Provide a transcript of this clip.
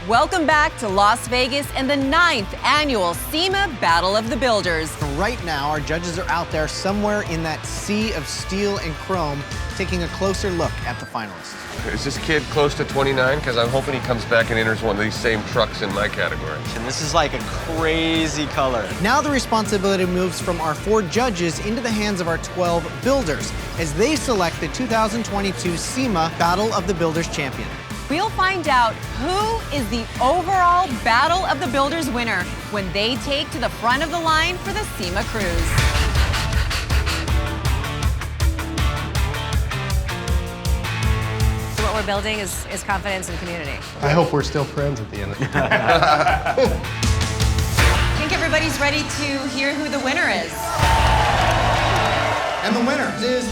Welcome back to Las Vegas and the 9th Annual SEMA Battle of the Builders. Right now, our judges are out there somewhere in that sea of steel and chrome, taking a closer look at the finalists. Is this kid close to 29? Because I'm hoping he comes back and enters one of these same trucks in my category. And this is like a crazy color. Now the responsibility moves from our 4 judges into the hands of our 12 builders as they select the 2022 SEMA Battle of the Builders champion. We'll find out who is the overall Battle of the Builders winner when they take to the front of the line for the SEMA cruise. What we're building is confidence and community. I hope we're still friends at the end of it. I think everybody's ready to hear who the winner is. And the winner is